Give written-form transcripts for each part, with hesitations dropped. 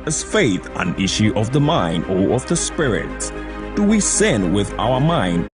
Is faith an issue of the mind or of the spirit? Do we sin with our mind?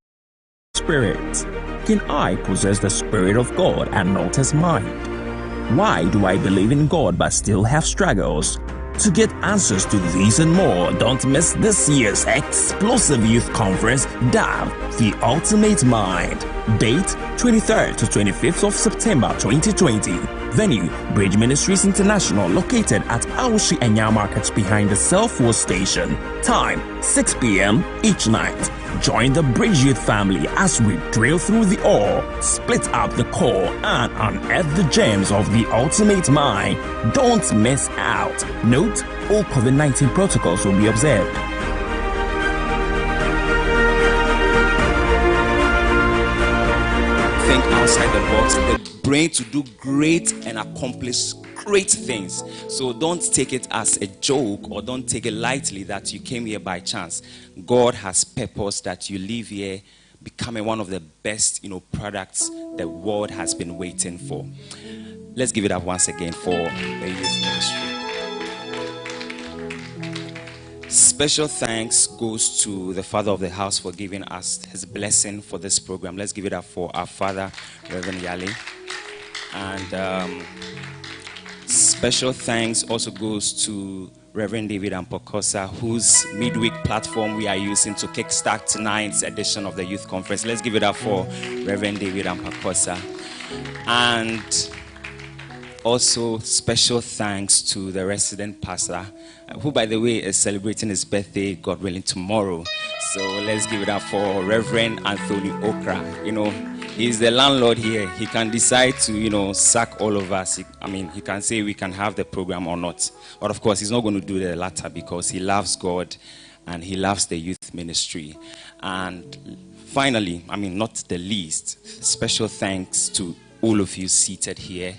Spirit. Can I possess the Spirit of God and not His mind? Why do I believe in God but still have struggles? To get answers to these and more, don't miss this year's explosive youth conference, DAV, The Ultimate Mind. Date 23rd to 25th of September 2020. Venue, Bridge Ministries International, located at Aoshi Enya Market behind the Self-Wood Station. Time, 6 p.m. each night. Join the Bridge Youth family as we drill through the ore, split up the core, and unearth the gems of the ultimate mind. Don't miss out. Note, all COVID-19 protocols will be observed. Think outside the box, the brain to do great and accomplish great things. So don't take it as a joke or don't take it lightly that you came here by chance. God has purpose that you live here becoming one of the best, products the world has been waiting for. Let's give it up once again for the youth ministry. Special thanks goes to the father of the house for giving us his blessing for this program. Let's give it up for our father, Reverend Yalley. And special thanks also goes to Reverend David Ampokosa, whose midweek platform we are using to kickstart tonight's edition of the youth conference. Let's give it up for Reverend David Ampokosa. And also special thanks to the resident pastor, who by the way is celebrating his birthday, God willing, tomorrow. So let's give it up for Reverend Anthony Okra. He's the landlord here. He can decide to, sack all of us. He can say we can have the program or not. But of course, he's not going to do the latter because he loves God and he loves the youth ministry. And finally, not the least, special thanks to all of you seated here.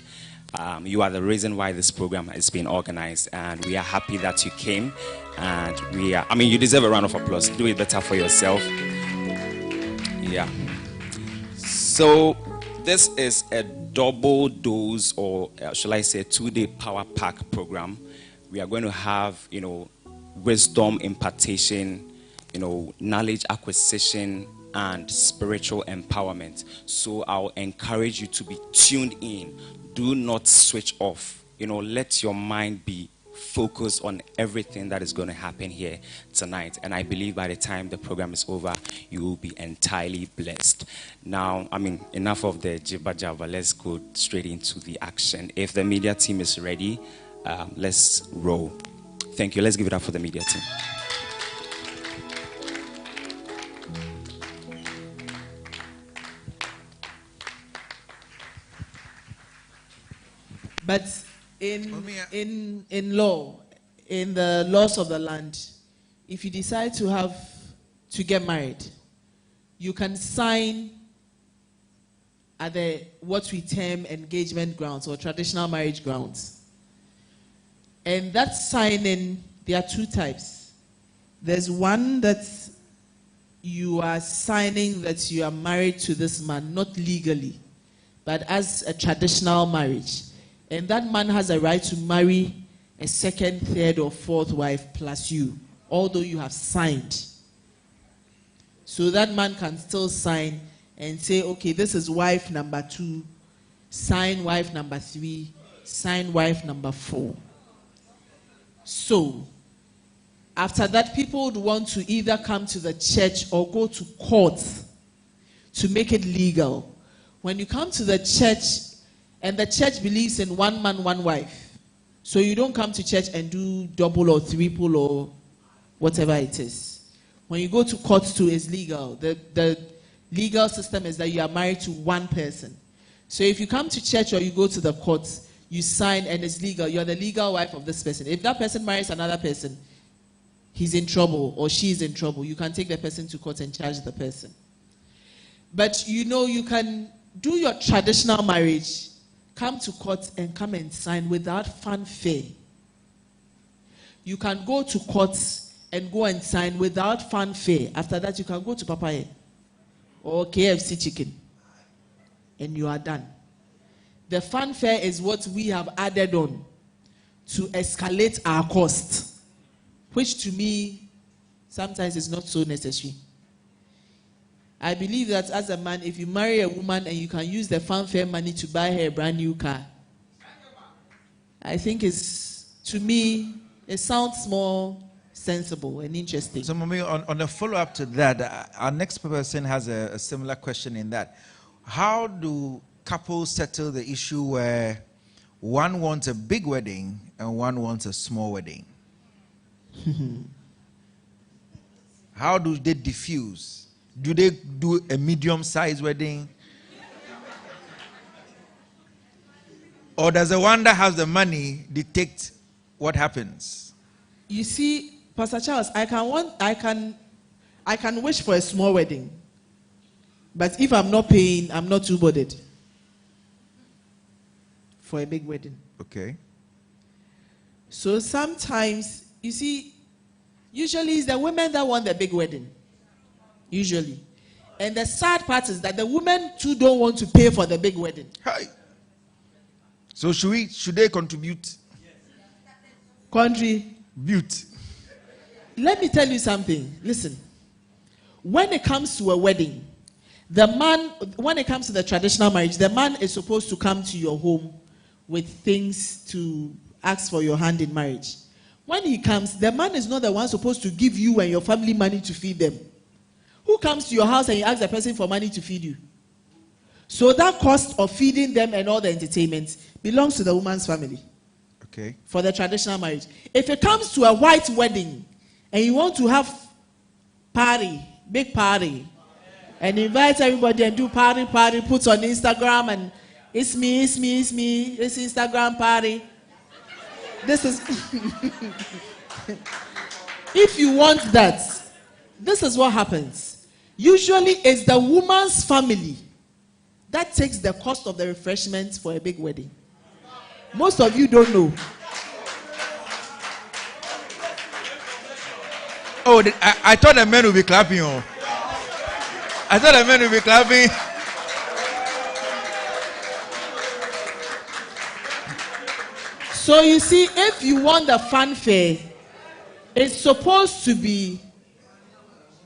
You are the reason why this program has been organized, and we are happy that you came. And you deserve a round of applause. Do it better for yourself. Yeah. So this is a double dose, or shall I say, 2-day power pack program. We are going to have, wisdom impartation, knowledge acquisition, and spiritual empowerment. So I'll encourage you to be tuned in. Do not switch off. Let your mind be focused on everything that is going to happen here tonight. And I believe by the time the program is over, you will be entirely blessed. Now, enough of the jibba jabba. Let's go straight into the action. If the media team is ready, let's roll. Thank you. Let's give it up for the media team. But in law, in the laws of the land, if you decide to get married, you can sign at what we term engagement grounds or traditional marriage grounds. And that signing, there are two types. There's one that you are signing that you are married to this man, not legally, but as a traditional marriage. And that man has a right to marry a second, third, or fourth wife plus you, although you have signed. So that man can still sign and say, okay, this is wife number 2, sign wife number 3, sign wife number 4. So, after that, people would want to either come to the church or go to court to make it legal. When you come to the church, and the church believes in one man, one wife. So you don't come to church and do double or triple or whatever it is. When you go to court too, it's legal. The legal system is that you are married to one person. So if you come to church or you go to the courts, you sign and it's legal. You're the legal wife of this person. If that person marries another person, he's in trouble or she's in trouble. You can take the person to court and charge the person. But you can do your traditional marriage, come to court and come and sign without fanfare. You can go to court and go and sign without fanfare. After that, you can go to Papaya or KFC chicken and you are done. The fanfare is what we have added on to escalate our cost, which to me sometimes is not so necessary. I believe that as a man, if you marry a woman and you can use the fanfare money to buy her a brand new car, I think to me, it sounds more sensible and interesting. So, Mommy, on a follow-up to that, our next person has a similar question in that. How do couples settle the issue where one wants a big wedding and one wants a small wedding? How do they diffuse? Do they do a medium-sized wedding? Or does the one that has the money dictate what happens? You see, Pastor Charles, I can wish for a small wedding. But if I'm not paying, I'm not too bothered for a big wedding. Okay. So sometimes, you see, usually it's the women that want the big wedding. Usually. And the sad part is that the women too don't want to pay for the big wedding. Hi. So should they contribute? Contribute. Let me tell you something. Listen. When it comes to a wedding, when it comes to the traditional marriage, the man is supposed to come to your home with things to ask for your hand in marriage. When he comes, the man is not the one supposed to give you and your family money to feed them. Who comes to your house and you ask the person for money to feed you? So that cost of feeding them and all the entertainment belongs to the woman's family. Okay. For the traditional marriage. If it comes to a white wedding and you want to have big party, and invite everybody and do party, put on Instagram and it's me, it's Instagram party. This is if you want that, this is what happens. Usually it's the woman's family that takes the cost of the refreshments for a big wedding. Most of you don't know. Oh, I thought the men would be clapping. Oh. I thought the men would be clapping. So you see, if you want the fanfare, it's supposed to be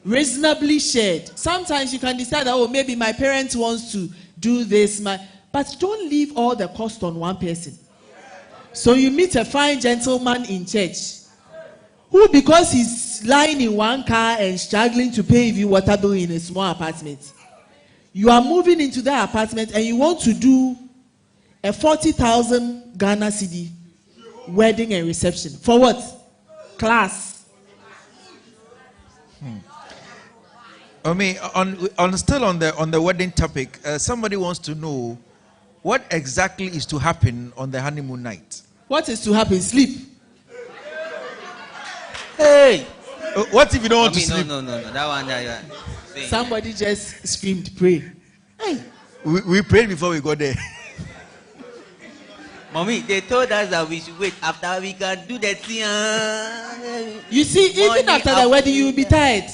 reasonably shared. Sometimes you can decide that, maybe my parents wants to do this, but don't leave all the cost on one person. So you meet a fine gentleman in church who, because he's lying in one car and struggling to pay you water bill in a small apartment, you are moving into that apartment and you want to do a 40,000 Ghana cedi wedding and reception. For what? Class. Still on the wedding topic, somebody wants to know what exactly is to happen on the honeymoon night. What is to happen? Sleep. Hey! What if you don't want to sleep? No. That one. Somebody just screamed, pray. Hey. We prayed before we got there. Mommy, they told us that we should wait after we can do the thing. You see, even after the wedding, you will be tired.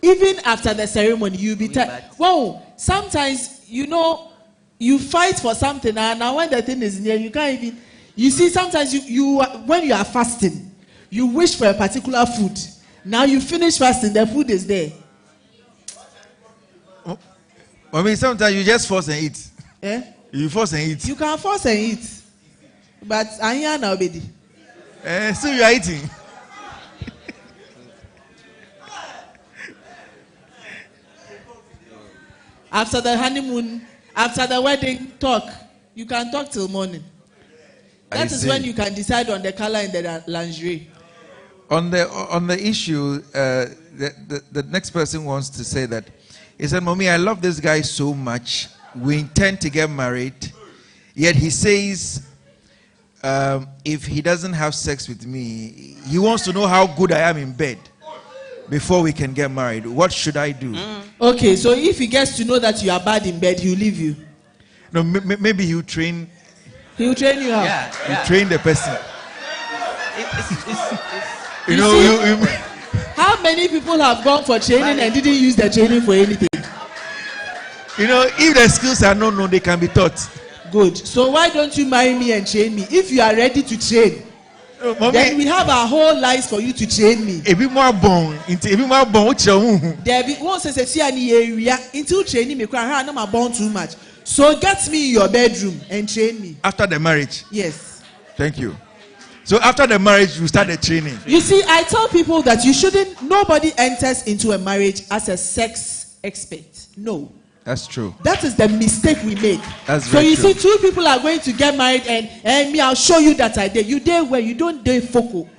Even after the ceremony, you'll be tired. Wow, sometimes, you fight for something, and now when the thing is near, you can't even. You see, sometimes when you are fasting, you wish for a particular food. Now you finish fasting, the food is there. Sometimes you just force and eat. Eh? You force and eat. You can force and eat. But I'm here now, baby. So you are eating. After the honeymoon, after the wedding, talk. You can talk till morning. That is when you can decide on the color in the lingerie. On the issue, the next person wants to say that he said, "Mommy, I love this guy so much, we intend to get married, yet he says, if he doesn't have sex with me, he wants to know how good I am in bed before we can get married. What should I do? Okay, so if he gets to know that you are bad in bed, he'll leave you. No, maybe he'll train. He'll train you how? He'll train the person. How many people have gone for training and didn't use the training for anything? If the skills are not known, they can be taught. Good. So why don't you marry me and train me? If you are ready to train, then we have our whole lives for you to train me. There be once I say area until training me, I know my born too much. So get me in your bedroom and train me. After the marriage? Yes. Thank you. So after the marriage, you start the training. You see, I tell people that nobody enters into a marriage as a sex expert. No. That's true. That is the mistake we make. That's so you true. see, two people are going to get married and me, I'll show you that I did. You dare where you don't dare focal.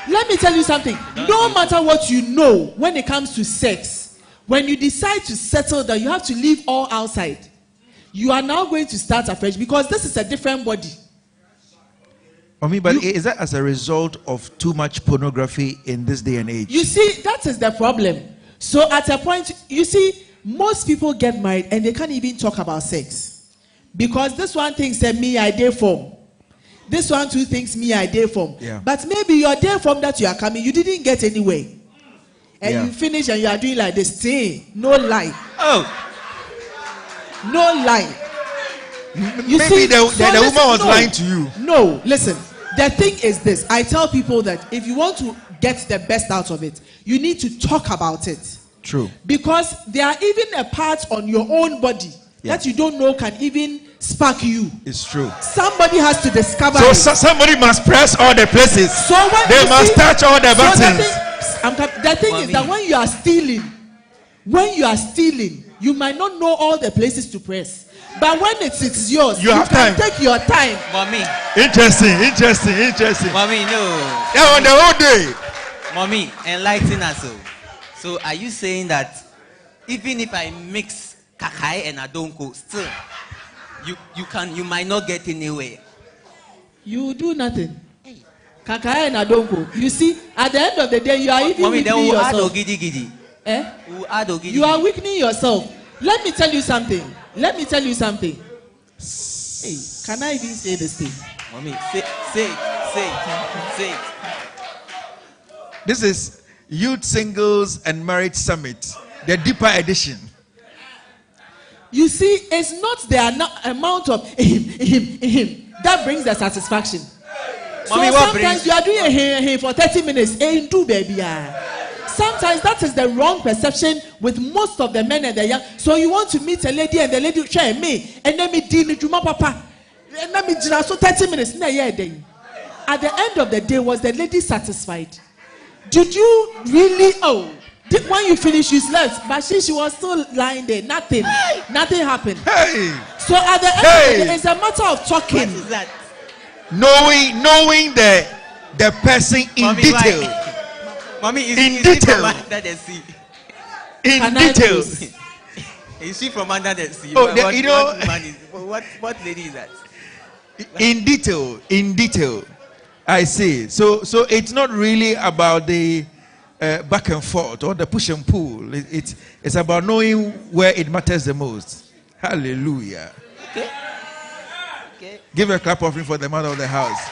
Let me tell you something. No matter what you know when it comes to sex, when you decide to settle down, you have to leave all outside. You are now going to start afresh because this is a different body. But is that as a result of too much pornography in this day and age? You see, that is the problem. So at a point, you see, most people get married and they can't even talk about sex. Because this one thinks that me, I dare form. This one too thinks me, I dare form. Yeah. But maybe your dare form that you are coming, you didn't get anywhere. And you finish and you are doing like this. No lie. Oh. No lie. You maybe the woman was lying to you. No, listen. The thing is this. I tell people that if you want to get the best out of it, you need to talk about it. True. Because there are even a part on your own body that you don't know can even spark you. It's true. Somebody has to discover So somebody must press all the places. So they must touch all the buttons. The thing is that when you are stealing, you might not know all the places to press. But when it's yours, you have can take your time. Mommy. Interesting. Mommy, no. Yeah, on the whole day. Mommy, enlighten us. So are you saying that even if I mix kakai and adonko, still you might not get anywhere? You do nothing. Kakai and adonko. You see, at the end of the day, you are even Mommy, weakening yourself. We'll add ogidi. You are weakening yourself. Let me tell you something. Hey, can I even say this thing? Mommy, say it. This is Youth Singles and Marriage Summit, the deeper edition. You see, it's not the amount of him that brings the satisfaction. Mommy, so sometimes you are doing a for 30 minutes. Sometimes that is the wrong perception with most of the men and the young. So you want to meet a lady and the lady try me and let me deal with my papa. And let me so 30 minutes. At the end of the day, was the lady satisfied? Did you really? When you finish, you slept, but she was still lying there. Nothing happened. Hey. So at the end of the day, it's a matter of talking. What is that? Knowing the person in detail. Mommy, is in she detail. from under the sea? In detail. Is she from under the sea? What lady is that? In detail. I see. So it's not really about the back and forth or the push and pull. It's about knowing where it matters the most. Hallelujah. Okay. Give a clap offering for the mother of the house.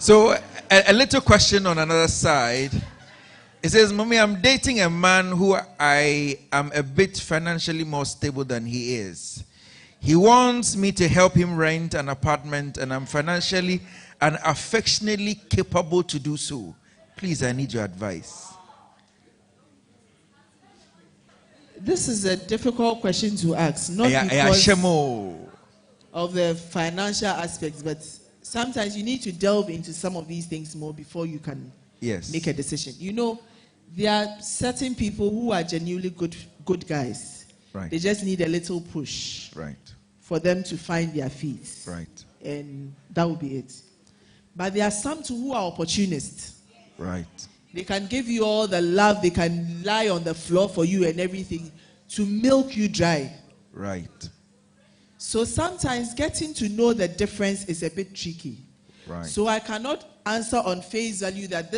So a little question on another side. It says, Mommy, I'm dating a man who I am a bit financially more stable than he is. He wants me to help him rent an apartment, and I'm financially and affectionately capable to do so. Please, I need your advice. This is a difficult question to ask, not because of the financial aspects, but sometimes you need to delve into some of these things more before you can make a decision. You know, there are certain people who are genuinely good guys. Right. They just need a little push. Right. For them to find their feet. Right. And that will be it. But there are some too who are opportunists. Right. They can give you all the love. They can lie on the floor for you and everything to milk you dry. Right. So sometimes getting to know the difference is a bit tricky. Right. So I cannot answer on face value that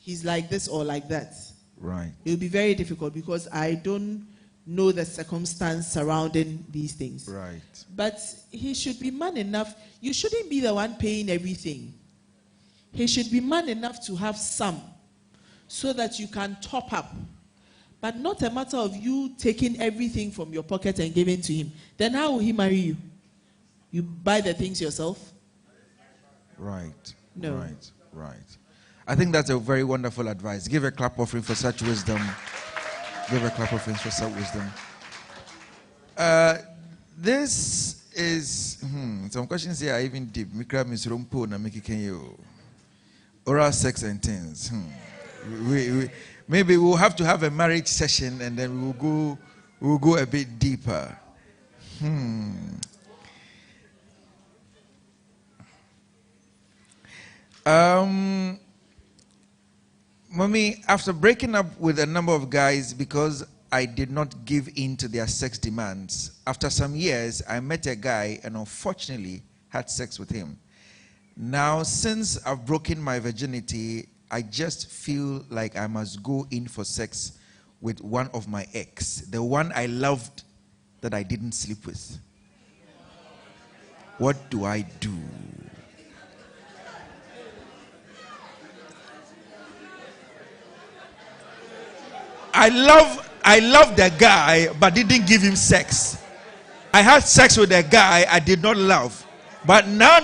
he's like this or like that. Right. It will be very difficult because I don't know the circumstance surrounding these things. Right. But he should be man enough. You shouldn't be the one paying everything. He should be man enough to have some so that you can top up. But not a matter of you taking everything from your pocket and giving to him. Then how will he marry you? You buy the things yourself? Right. No. Right. Right. I think that's a very wonderful advice. Give a clap offering for such wisdom. Give a clap offering for such wisdom. This is some questions here are even deep. Mikra misrumpo na mikikenyo. Oral sex and things. Maybe we'll have to have a marriage session and then we'll go a bit deeper. Mommy, after breaking up with a number of guys because I did not give in to their sex demands, after some years, I met a guy and unfortunately had sex with him. Now, since I've broken my virginity, I just feel like I must go in for sex with one of my ex, the one I loved that I didn't sleep with. What do I do? I love the guy, but didn't give him sex. I had sex with a guy I did not love. But now